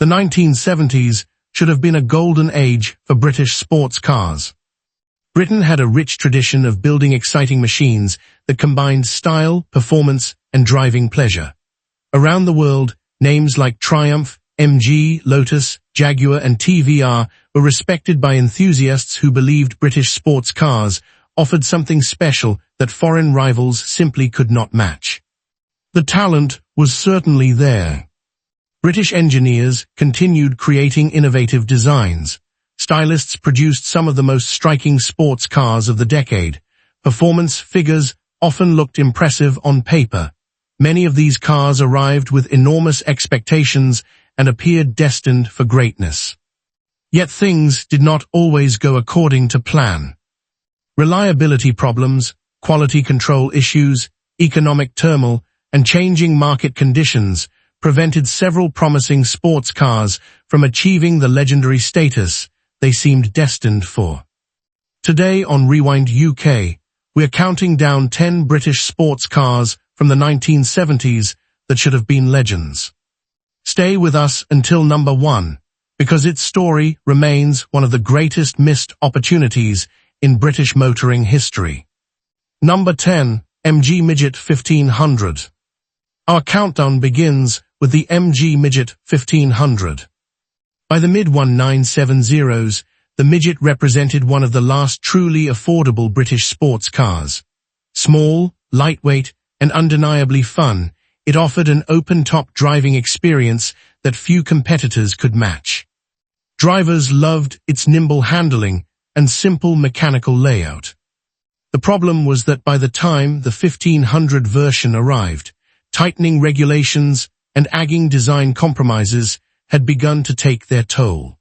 The 1970s should have been a golden age for British sports cars. Britain had a rich tradition of building exciting machines that combined style, performance, and driving pleasure. Around the world, names like Triumph, MG, Lotus, Jaguar, and TVR were respected by enthusiasts who believed British sports cars offered something special that foreign rivals simply could not match. The talent was certainly there. British engineers continued creating innovative designs. Stylists produced some of the most striking sports cars of the decade. Performance figures often looked impressive on paper. Many of these cars arrived with enormous expectations and appeared destined for greatness. Yet things did not always go according to plan. Reliability problems, quality control issues, economic turmoil, and changing market conditions prevented several promising sports cars from achieving the legendary status they seemed destined for. Today on Rewind UK, we're counting down 10 British sports cars from the 1970s that should have been legends. Stay with us until number 1, because its story remains one of the greatest missed opportunities in British motoring history. Number 10, MG Midget 1500. Our countdown begins with the MG Midget 1500. By the mid-1970s, the Midget represented one of the last truly affordable British sports cars. Small, lightweight, and undeniably fun, it offered an open-top driving experience that few competitors could match. Drivers loved its nimble handling and simple mechanical layout. The problem was that by the time the 1500 version arrived, tightening regulations and nagging design compromises had begun to take their toll.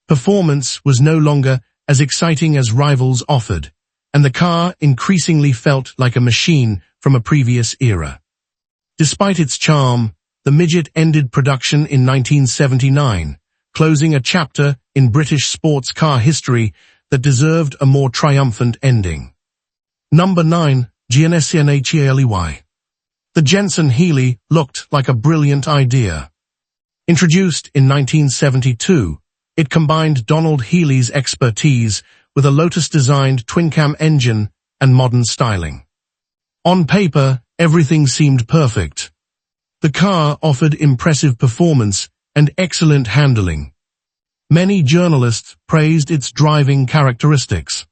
Performance was no longer as exciting as rivals offered, and the car increasingly felt like a machine from a previous era. Despite its charm, the Midget ended production in 1979, closing a chapter in British sports car history that deserved a more triumphant ending. Number 9, Jensen-Healey. The Jensen-Healey looked like a brilliant idea. Introduced in 1972, it combined Donald Healey's expertise with a Lotus-designed twin-cam engine and modern styling. On paper, everything seemed perfect. The car offered impressive performance and excellent handling. Many journalists praised its driving characteristics.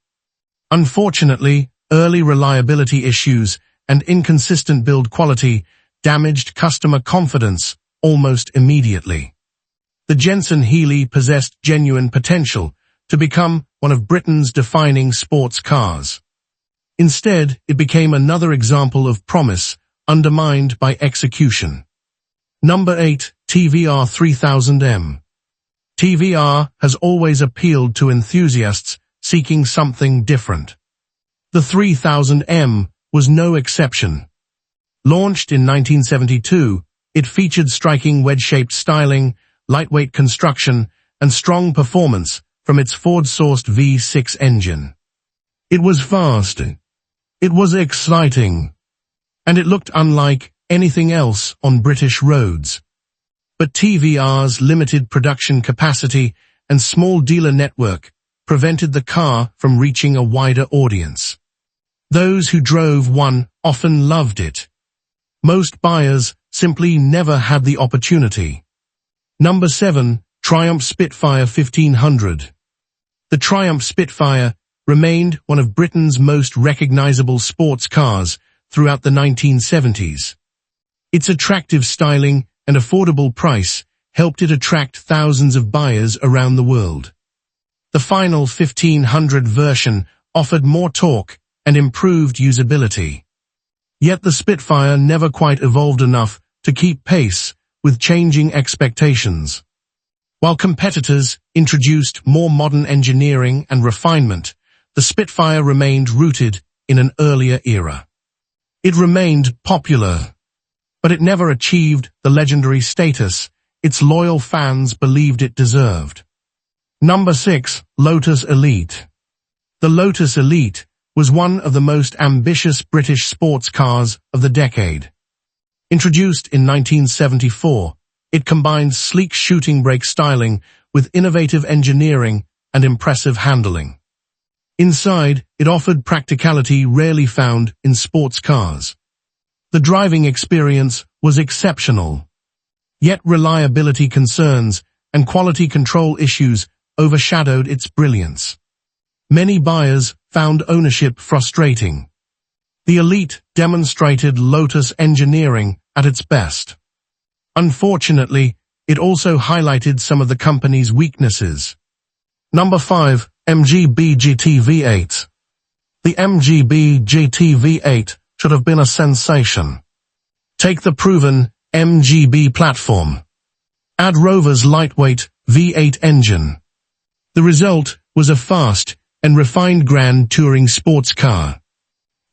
Unfortunately, early reliability issues and inconsistent build quality damaged customer confidence almost immediately. The Jensen-Healey possessed genuine potential to become one of Britain's defining sports cars. Instead, it became another example of promise undermined by execution. Number 8, TVR 3000M. TVR has always appealed to enthusiasts seeking something different. The 3000M was no exception. Launched in 1972, it featured striking wedge-shaped styling, lightweight construction, and strong performance from its Ford-sourced V6 engine. It was fast, it was exciting, and it looked unlike anything else on British roads. But TVR's limited production capacity and small dealer network prevented the car from reaching a wider audience. Those who drove one often loved it. Most buyers simply never had the opportunity. Number 7, Triumph Spitfire 1500. The Triumph Spitfire remained one of Britain's most recognizable sports cars throughout the 1970s. Its attractive styling and affordable price helped it attract thousands of buyers around the world. The final 1500 version offered more torque and improved usability. Yet the Spitfire never quite evolved enough to keep pace with changing expectations. While competitors introduced more modern engineering and refinement, the Spitfire remained rooted in an earlier era. It remained popular, but it never achieved the legendary status its loyal fans believed it deserved. Number 6, Lotus Elite. The Lotus Elite was one of the most ambitious British sports cars of the decade. Introduced in 1974, It combined sleek shooting brake styling with innovative engineering and impressive handling. Inside, it offered practicality rarely found in sports cars. The driving experience was exceptional. Yet reliability concerns and quality control issues overshadowed its brilliance. Many buyers found ownership frustrating. The Elite demonstrated Lotus engineering at its best. Unfortunately, it also highlighted some of the company's weaknesses. Number 5. MGB GT V8. The MGB GT V8 should have been a sensation. Take the proven MGB platform. Add Rover's lightweight V8 engine. The result was a fast and refined grand touring sports car.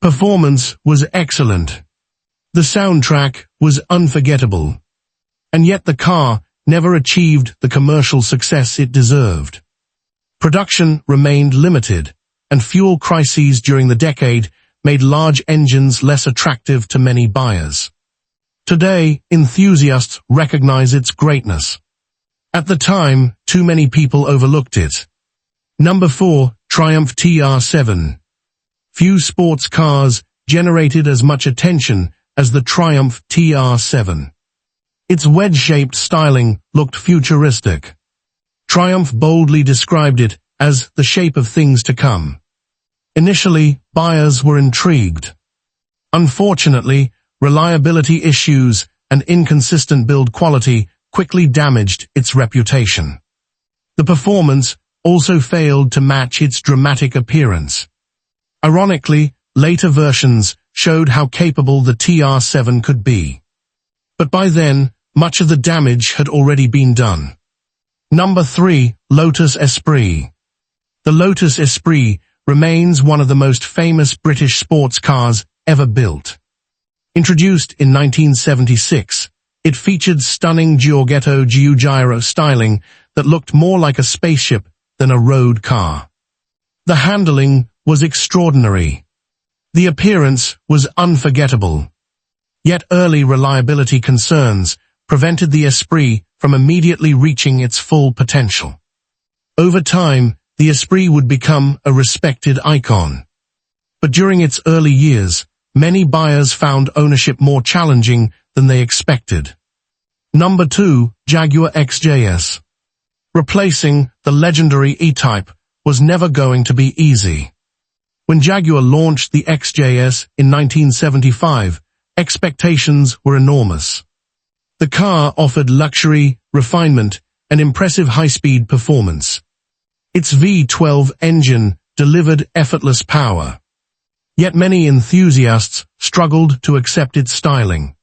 Performance was excellent. The soundtrack was unforgettable. And yet the car never achieved the commercial success it deserved. Production remained limited, and fuel crises during the decade made large engines less attractive to many buyers. Today, enthusiasts recognize its greatness. At the time, too many people overlooked it. Number 4. Triumph TR7. Few sports cars generated as much attention as the Triumph TR7. Its wedge-shaped styling looked futuristic. Triumph boldly described it as the shape of things to come. Initially, buyers were intrigued. Unfortunately, reliability issues and inconsistent build quality quickly damaged its reputation. The performance also failed to match its dramatic appearance. Ironically, later versions showed how capable the TR7 could be. But by then, much of the damage had already been done. Number 3. Lotus Esprit. The Lotus Esprit remains one of the most famous British sports cars ever built. Introduced in 1976, it featured stunning Giorgetto Giugiaro styling that looked more like a spaceship than a road car. The handling was extraordinary. The appearance was unforgettable. Yet early reliability concerns prevented the Esprit from immediately reaching its full potential. Over time, the Esprit would become a respected icon. But during its early years, many buyers found ownership more challenging than they expected. Number 2. Jaguar XJS. Replacing the legendary E-Type was never going to be easy. When Jaguar launched the XJS in 1975, expectations were enormous. The car offered luxury, refinement, and impressive high-speed performance. Its V12 engine delivered effortless power. Yet many enthusiasts struggled to accept its styling.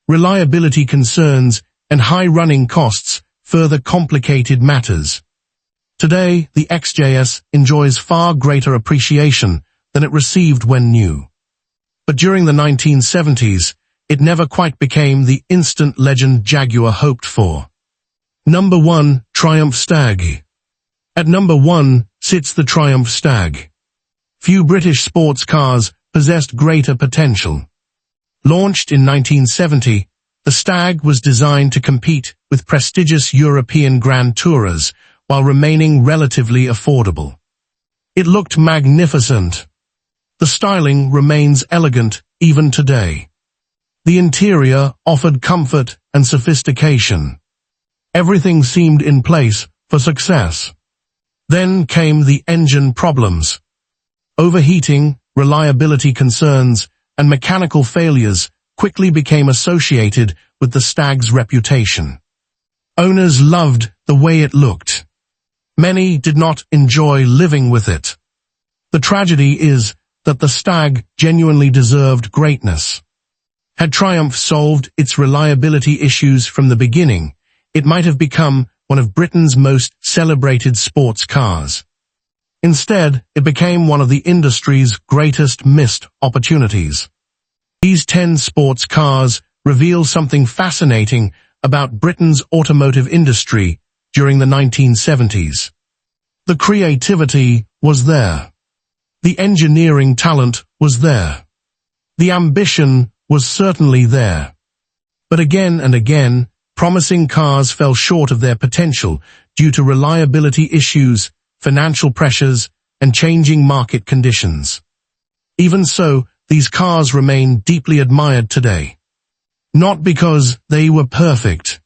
Reliability concerns and high running costs further complicated matters. Today, the XJS enjoys far greater appreciation than it received when new. But during the 1970s, it never quite became the instant legend Jaguar hoped for. Number 1. Triumph Stag. At number 1 sits the Triumph Stag. Few British sports cars possessed greater potential. Launched in 1970, the Stag was designed to compete with prestigious European Grand Tourers while remaining relatively affordable. It looked magnificent. The styling remains elegant even today. The interior offered comfort and sophistication. Everything seemed in place for success. Then came the engine problems. Overheating, reliability concerns, and mechanical failures quickly became associated with the Stag's reputation. Owners loved the way it looked. Many did not enjoy living with it. The tragedy is that the Stag genuinely deserved greatness. Had Triumph solved its reliability issues from the beginning, it might have become one of Britain's most celebrated sports cars. Instead, it became one of the industry's greatest missed opportunities. These 10 sports cars reveal something fascinating about Britain's automotive industry during the 1970s. The creativity was there. The engineering talent was there. The ambition was certainly there. But again and again, promising cars fell short of their potential due to reliability issues, financial pressures, and changing market conditions. Even so, these cars remain deeply admired today. Not because they were perfect,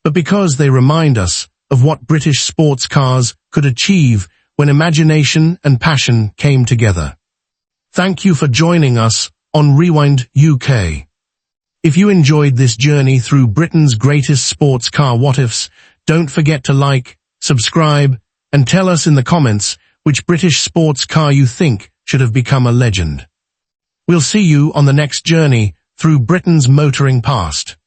but because they remind us of what British sports cars could achieve when imagination and passion came together. Thank you for joining us on Rewind UK. If you enjoyed this journey through Britain's greatest sports car what-ifs, don't forget to like, subscribe, and tell us in the comments which British sports car you think should have become a legend. We'll see you on the next journey through Britain's motoring past.